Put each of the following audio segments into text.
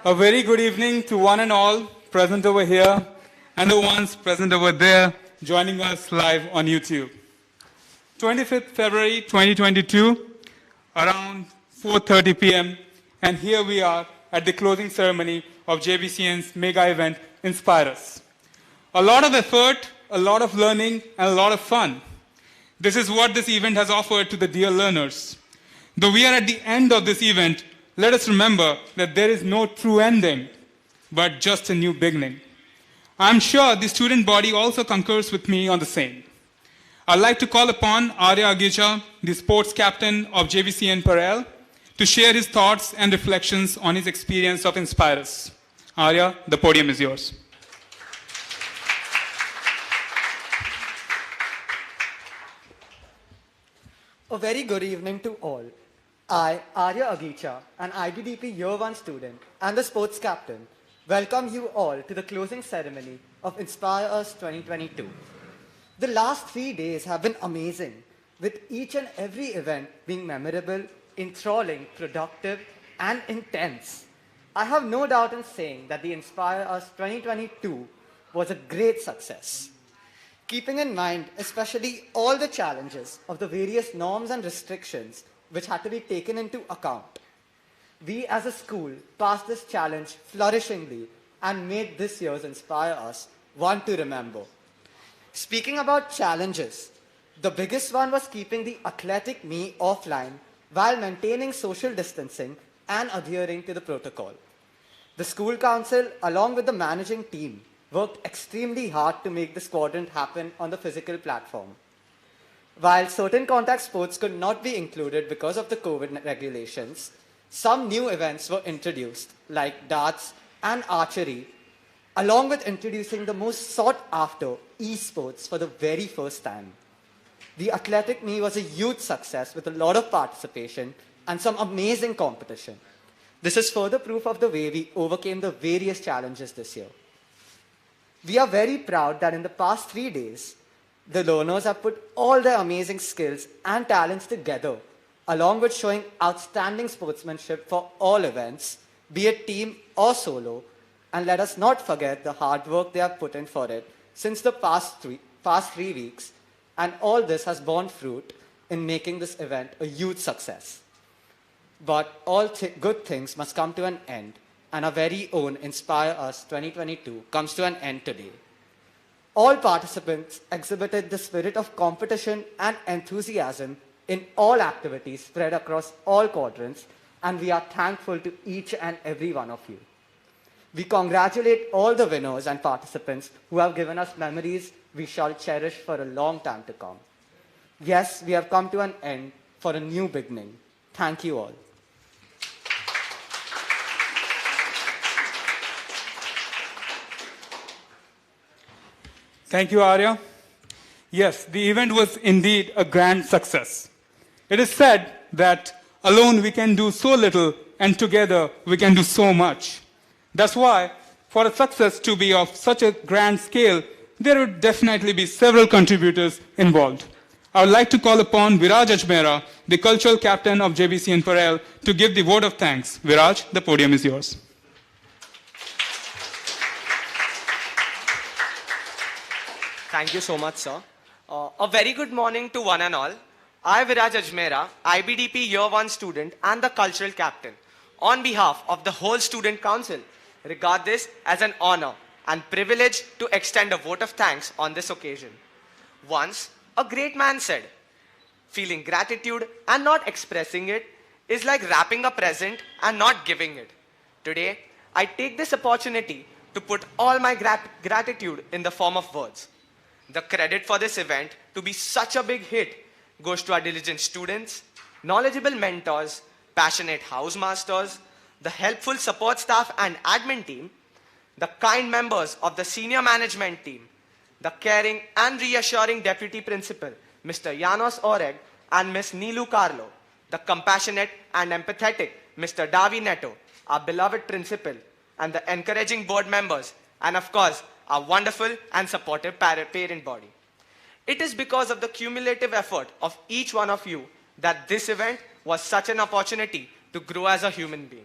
A very good evening to one and all present over here and the ones present over there joining us live on YouTube. 25th February 2022, around 4:30 p.m. and here we are at the closing ceremony of JBCN's mega event, InspirUs. A lot of effort, a lot of learning, and a lot of fun. This is what this event has offered to the dear learners. Though we are at the end of this event, let us remember that there is no true ending, but just a new beginning. I'm sure the student body also concurs with me on the same. I'd like to call upon Arya Agicha, the sports captain of JBCN Parel, to share his thoughts and reflections on his experience of InspirUs. Arya, the podium is yours. A very good evening to all. I, Arya Agicha, an IDDP Year 1 student and the sports captain, welcome you all to the closing ceremony of InspirUs 2022. The last 3 days have been amazing, with each and every event being memorable, enthralling, productive, and intense. I have no doubt in saying that the InspirUs 2022 was a great success. Keeping in mind especially all the challenges of the various norms and restrictions which had to be taken into account, we as a school passed this challenge flourishingly and made this year's InspirUs one to remember. Speaking about challenges, the biggest one was keeping the athletic me offline while maintaining social distancing and adhering to the protocol. The school council, along with the managing team, worked extremely hard to make this quadrant happen on the physical platform. While certain contact sports could not be included because of the COVID regulations, some new events were introduced, like darts and archery, along with introducing the most sought-after esports for the very first time. The athletic me was a huge success with a lot of participation and some amazing competition. This is further proof of the way we overcame the various challenges this year. We are very proud that in the past 3 days, the learners have put all their amazing skills and talents together, along with showing outstanding sportsmanship for all events, be it team or solo, and let us not forget the hard work they have put in for it since the past three weeks, and all this has borne fruit in making this event a huge success. But all good things must come to an end, and our very own InspirUs 2022 comes to an end today. All participants exhibited the spirit of competition and enthusiasm in all activities spread across all quadrants, and we are thankful to each and every one of you. We congratulate all the winners and participants who have given us memories we shall cherish for a long time to come. Yes, we have come to an end for a new beginning. Thank you all. Thank you, Arya. Yes, the event was indeed a grand success. It is said that alone we can do so little and together we can do so much. That's why, for a success to be of such a grand scale, there would definitely be several contributors involved. I would like to call upon Viraj Ajmera, the cultural captain of JBCN Parel, to give the vote of thanks. Viraj, the podium is yours. Thank you so much, sir. A very good morning to one and all. I, Viraj Ajmera, IBDP Year 1 student and the cultural captain, on behalf of the whole student council, regard this as an honor and privilege to extend a vote of thanks on this occasion. Once, a great man said, feeling gratitude and not expressing it is like wrapping a present and not giving it. Today, I take this opportunity to put all my gratitude in the form of words. The credit for this event to be such a big hit goes to our diligent students, knowledgeable mentors, passionate house masters, the helpful support staff and admin team, the kind members of the senior management team, the caring and reassuring deputy principal, Mr. Janos Oreg and Ms. Neelu Carlo, the compassionate and empathetic Mr. Davi Neto, our beloved principal, and the encouraging board members, and of course, our wonderful and supportive parent body. It is because of the cumulative effort of each one of you that this event was such an opportunity to grow as a human being.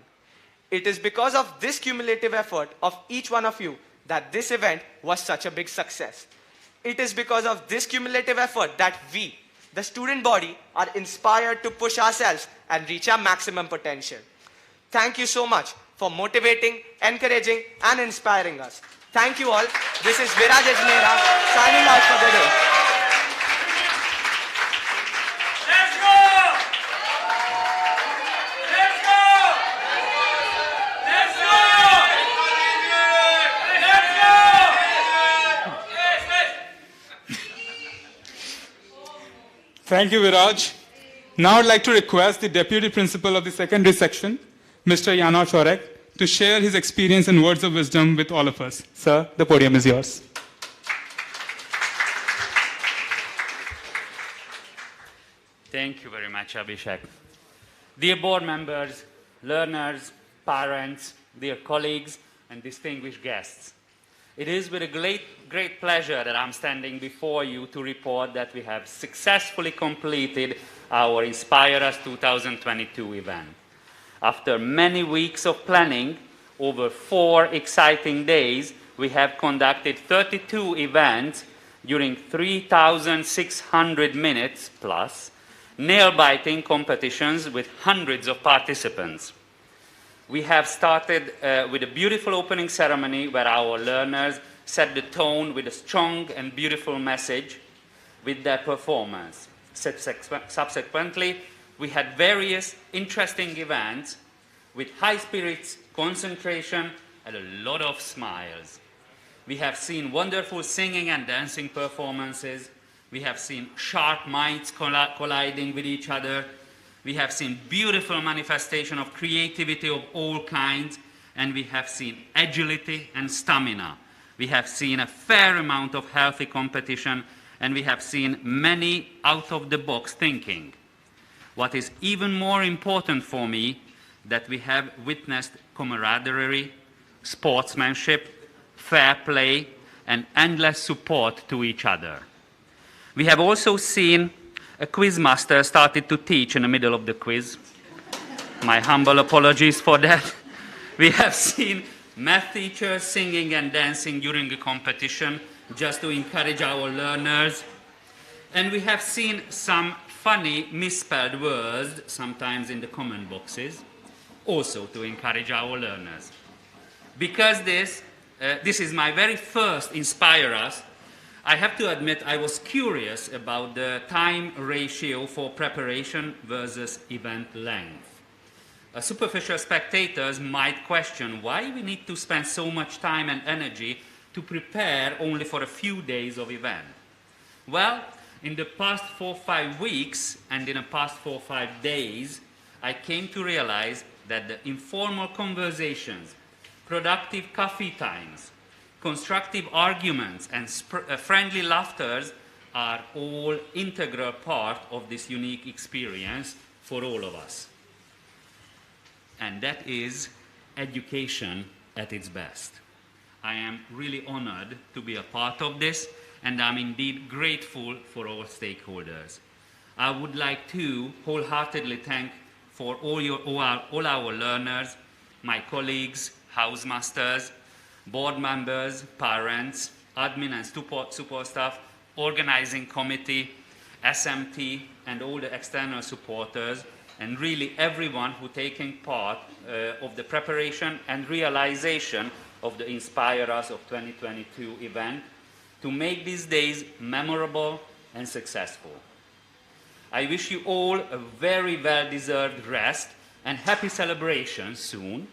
It is because of this cumulative effort of each one of you that this event was such a big success. It is because of this cumulative effort that we, the student body, are inspired to push ourselves and reach our maximum potential. Thank you so much for motivating, encouraging, and inspiring us. Thank you all. This is Viraj Ajmera signing out for the day. Let's go! Let's go! Let's go! Let's go! Thank you, Viraj. Now I'd like to request the Deputy Principal of the Secondary Section, Mr. Yana Chorek, to share his experience and words of wisdom with all of us. Sir, the podium is yours. Thank you very much, Abhishek. Dear board members, learners, parents, dear colleagues, and distinguished guests, it is with a great pleasure that I'm standing before you to report that we have successfully completed our InspirUs 2022 event. After many weeks of planning, over 4 exciting days, we have conducted 32 events during 3,600 minutes plus, nail-biting competitions with hundreds of participants. We have started with a beautiful opening ceremony where our learners set the tone with a strong and beautiful message with their performance. Subsequently, we had various interesting events with high spirits, concentration, and a lot of smiles. We have seen wonderful singing and dancing performances. We have seen sharp minds colliding with each other. We have seen beautiful manifestation of creativity of all kinds, and we have seen agility and stamina. We have seen a fair amount of healthy competition, and we have seen many out-of-the-box thinking. What is even more important for me, that we have witnessed camaraderie, sportsmanship, fair play, and endless support to each other. We have also seen a quizmaster started to teach in the middle of the quiz. My humble apologies for that. We have seen math teachers singing and dancing during the competition just to encourage our learners. And we have seen some funny misspelled words, sometimes in the comment boxes, also to encourage our learners. Because this is my very first InspirUs, I have to admit I was curious about the time ratio for preparation versus event length. Superficial spectators might question why we need to spend so much time and energy to prepare only for a few days of event. Well, in the past 4 or 5 weeks and in the past 4 or 5 days, I came to realize that the informal conversations, productive coffee times, constructive arguments, and friendly laughters are all integral part of this unique experience for all of us. And that is education at its best. I am really honored to be a part of this, and I'm indeed grateful for all stakeholders. I would like to wholeheartedly thank for all our learners, my colleagues, housemasters, board members, parents, admin and support staff, organizing committee, SMT, and all the external supporters, and really everyone who taking part of the preparation and realization of the InspirUs of 2022 event to make these days memorable and successful. I wish you all a very well-deserved rest and happy celebration soon.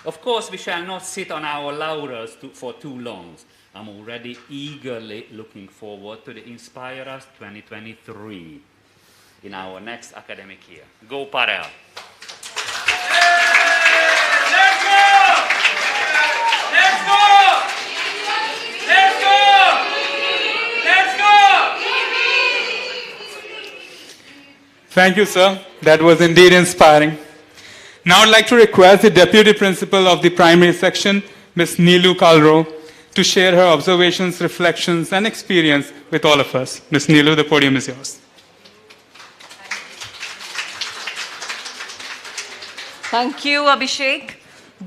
Of course, we shall not sit on our laurels for too long. I'm already eagerly looking forward to the InspirUs 2023 in our next academic year. Go Parel! Let's go! Let's go! Let's go! Let's go! Thank you, sir. That was indeed inspiring. Now I'd like to request the Deputy Principal of the Primary Section, Ms. Neelu Kalro, to share her observations, reflections, and experience with all of us. Ms. Neelu, the podium is yours. Thank you, Abhishek.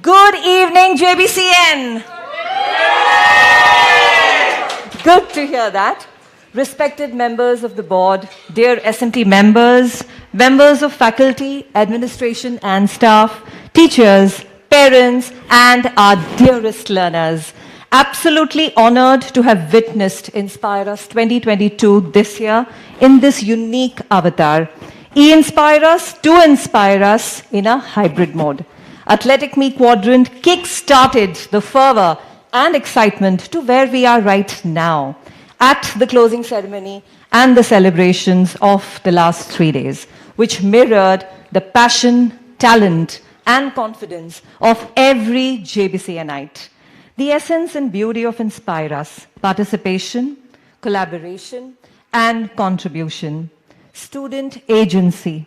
Good evening, JBCN. Good to hear that. Respected members of the board, dear SMT members, members of faculty, administration and staff, teachers, parents, and our dearest learners. Absolutely honored to have witnessed InspirUs 2022 this year in this unique avatar. E-InspirUs to inspire us in a hybrid mode. Athletic Me Quadrant kick-started the fervor and excitement to where we are right now at the closing ceremony and the celebrations of the last 3 days, which mirrored the passion, talent, and confidence of every JBCNite. The essence and beauty of InspirUs: participation, collaboration, and contribution. Student agency,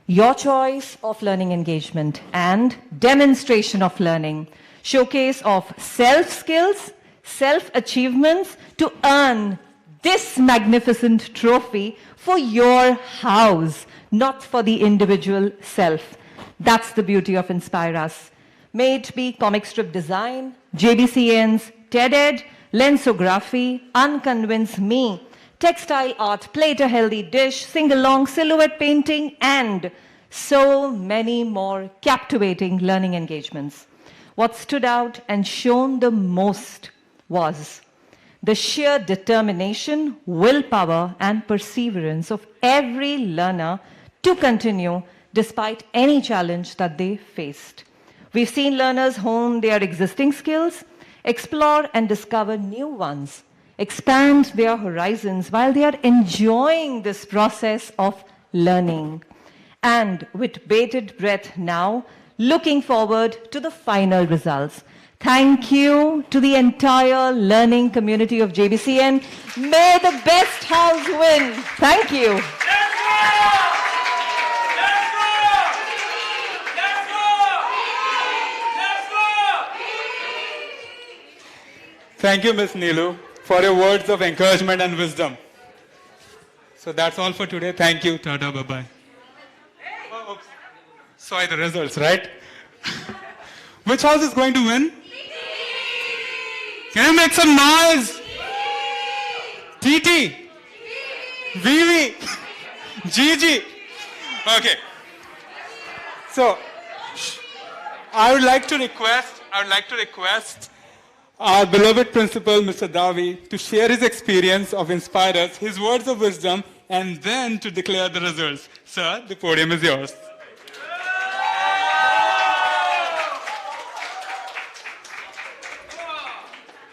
your choice of learning engagement, and demonstration of learning. Showcase of self-skills, self-achievements to earn this magnificent trophy for your house, not for the individual self. That's the beauty of InspirUs. May it be comic strip design, JBCN's TED-Ed, lensography, Unconvince Me, textile art, plate a healthy dish, sing-along, silhouette painting, and so many more captivating learning engagements. What stood out and shone the most was the sheer determination, willpower, and perseverance of every learner to continue despite any challenge that they faced. We've seen learners hone their existing skills, explore and discover new ones, expand their horizons while they are enjoying this process of learning. And with bated breath now, looking forward to the final results. Thank you to the entire learning community of JBCN. May the best house win. Thank you. Thank you, Ms. Neelu, for your words of encouragement and wisdom. So that's all for today. Thank you. Tata, bye-bye. Oh, oops. Sorry, the results, right? Which house is going to win? Can you make some noise? TT? VV? GG? Okay. So, I would like to request our beloved principal, Mr. Davi, to share his experience of InspirUs, his words of wisdom, and then to declare the results. Sir, the podium is yours.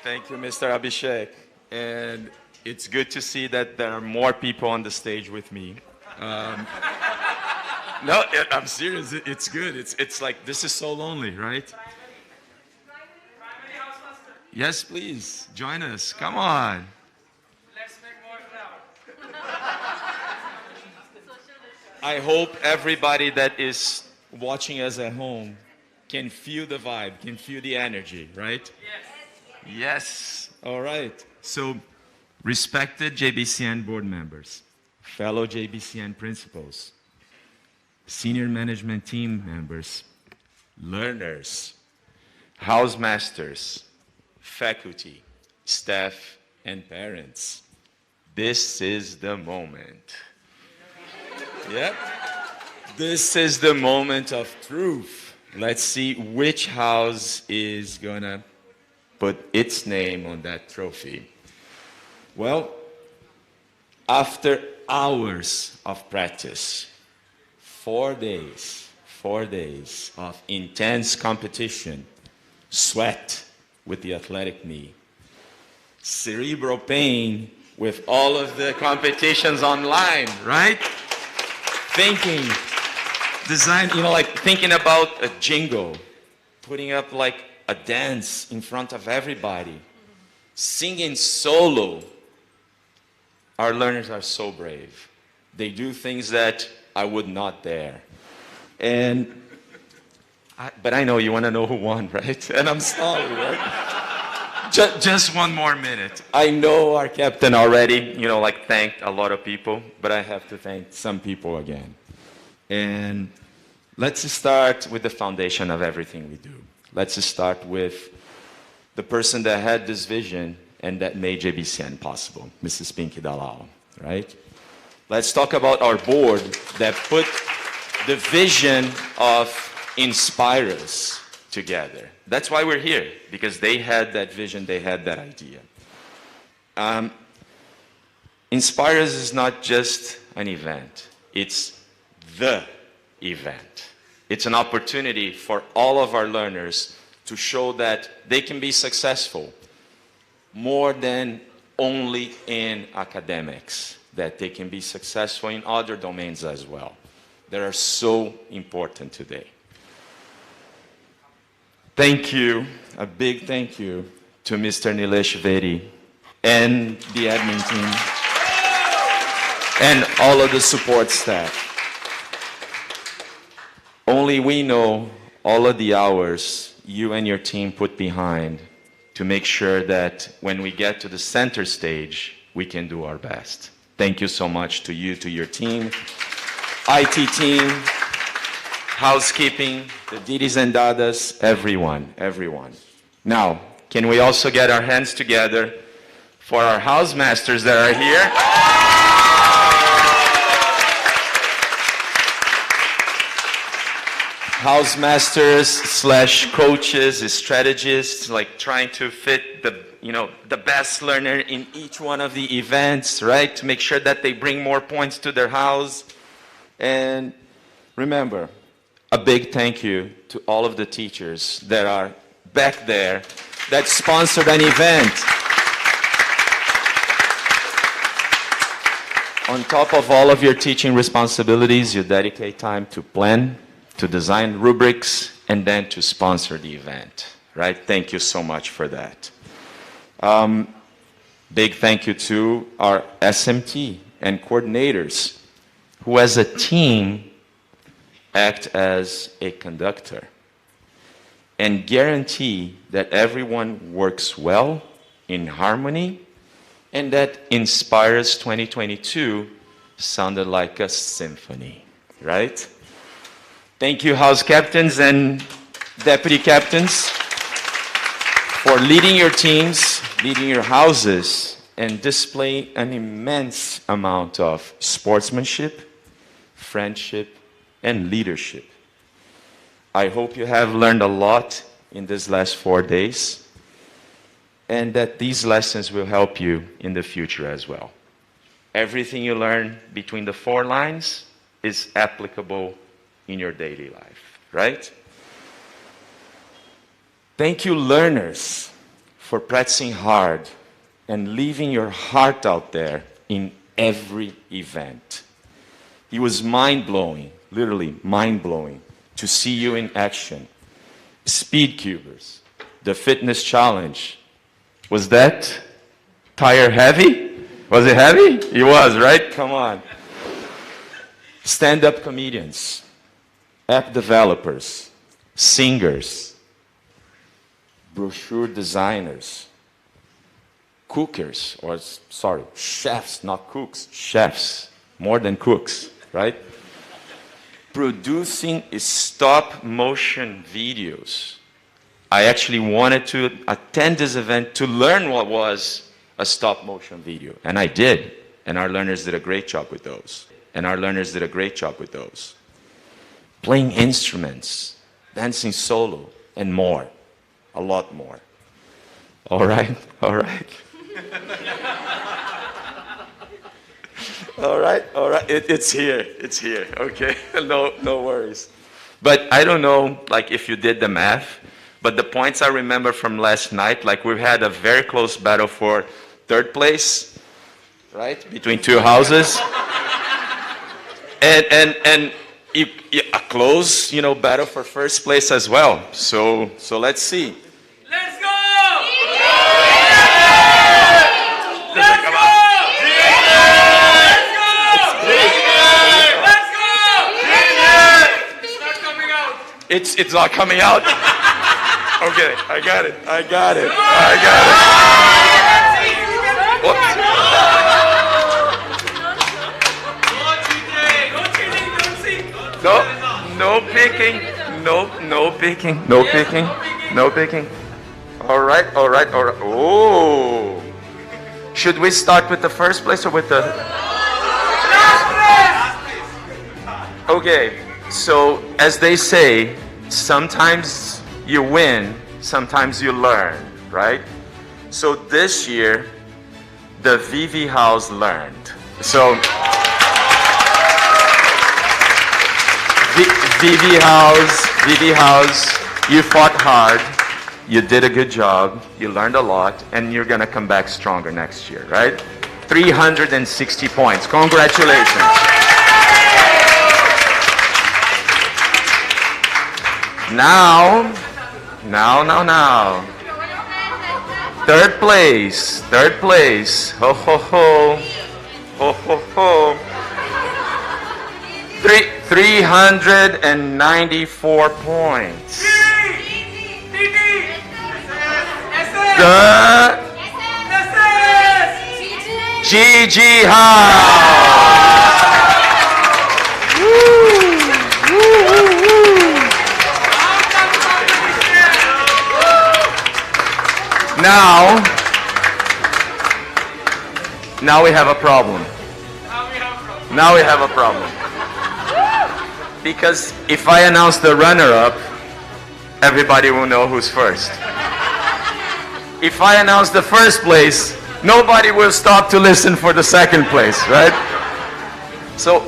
Thank you, Mr. Abhishek. And it's good to see that there are more people on the stage with me. No, I'm serious. It's good. It's like, this is so lonely, right? Yes, please. Join us. Come on. Let's make more crowd. I hope everybody that is watching us at home can feel the vibe, can feel the energy, right? Yes. Yes. All right. So, respected JBCN board members, fellow JBCN principals, senior management team members, learners, house masters, faculty, staff, and parents. This is the moment. Yep. This is the moment of truth. Let's see which house is gonna put its name on that trophy. Well, after hours of practice, 4 days of intense competition, sweat with the athletic me, cerebral pain with all of the competitions online, right? Thinking, design, like thinking about a jingle, putting up like a dance in front of everybody, singing solo. Our learners are so brave. They do things that I would not dare. But I know you want to know who won, right? And I'm sorry, right? Just one more minute. I know our captain already, thanked a lot of people, but I have to thank some people again. And let's start with the foundation of everything we do. Let's start with the person that had this vision and that made JBCN possible, Mrs. Pinky Dalal, right? Let's talk about our board that put the vision of InspirUs together. That's why we're here, because they had that vision, they had that idea. InspirUs is not just an event, it's the event. It's an opportunity for all of our learners to show that they can be successful more than only in academics, that they can be successful in other domains as well, that are so important today. Thank you, a big thank you to Mr. Nilesh Vedi and the admin team and all of the support staff. Only we know all of the hours you and your team put behind to make sure that when we get to the center stage, we can do our best. Thank you so much to you, to your team, IT team, housekeeping, the Didis and Dadas, everyone. Now, can we also get our hands together for our house masters that are here? House masters / coaches, strategists, trying to fit the best learner in each one of the events, right? To make sure that they bring more points to their house. And remember, a big thank you to all of the teachers that are back there that sponsored an event. On top of all of your teaching responsibilities, you dedicate time to plan, to design rubrics, and then to sponsor the event, right? Thank you so much for that. Big thank you to our SMT and coordinators, who as a team act as a conductor and guarantee that everyone works well in harmony and that InspirUs 2022 sounded like a symphony, right? Thank you, house captains and deputy captains, for leading your teams, leading your houses, and displaying an immense amount of sportsmanship, friendship, and leadership. I hope you have learned a lot in these last 4 days, and that these lessons will help you in the future as well. Everything you learn between the 4 lines is applicable in your daily life, right? Thank you, learners, for practicing hard and leaving your heart out there in every event. It was mind-blowing, literally mind-blowing, to see you in action. Speed cubers, the fitness challenge. Was that tire heavy? Was it heavy? It was, right? Come on. Stand-up comedians, app developers, singers, brochure designers, cookers, chefs, not cooks, chefs, more than cooks, right? Producing stop motion videos. I actually wanted to attend this event to learn what was a stop motion video, and I did, and our learners did a great job with those. Playing instruments, dancing solo, and more. A lot more. All right? All right. All right. It's here. Okay. No worries. But I don't know, if you did the math, but the points I remember from last night, we had a very close battle for 3rd place, right? Between 2 houses. And a close, battle for 1st place as well. So let's see. Let's go! Let's go! It's not coming out. Okay, I got it. I got it. I got it. No, no picking. No, no picking. No picking. No picking. All right, all right, all right. Oh. Should we start with the first place or with the... Okay, so as they say, sometimes you win, sometimes you learn, right? So this year, the VV House learned. So VV House, you fought hard, you did a good job, you learned a lot, and you're gonna come back stronger next year, right? 360 points. Congratulations. Now. Third place. Ho, ho, ho. Ho, ho, ho. 394 points. The GG House. Now we have a problem. Now we have a problem. Because if I announce the runner-up, everybody will know who's first. If I announce the first place, nobody will stop to listen for the second place, right? So,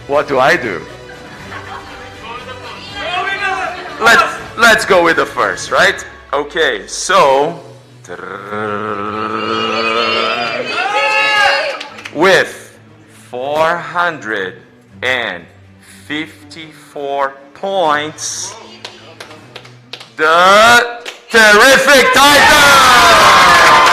what do I do? Let's go with the first, right? Okay, so with 454 points, the Terrific Titans!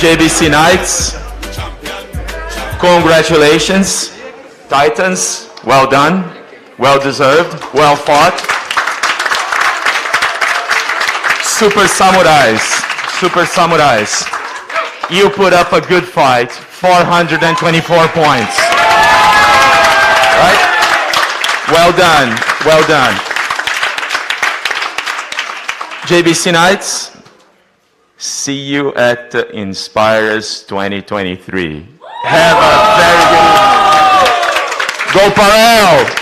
JBC Knights, congratulations. Titans, well done, well deserved, well fought. Super Samurais, you put up a good fight, 424 points. Right? Well done, well done. JBC Knights, see you at the InspirUs 2023. Have a very good evening. Go Parallel!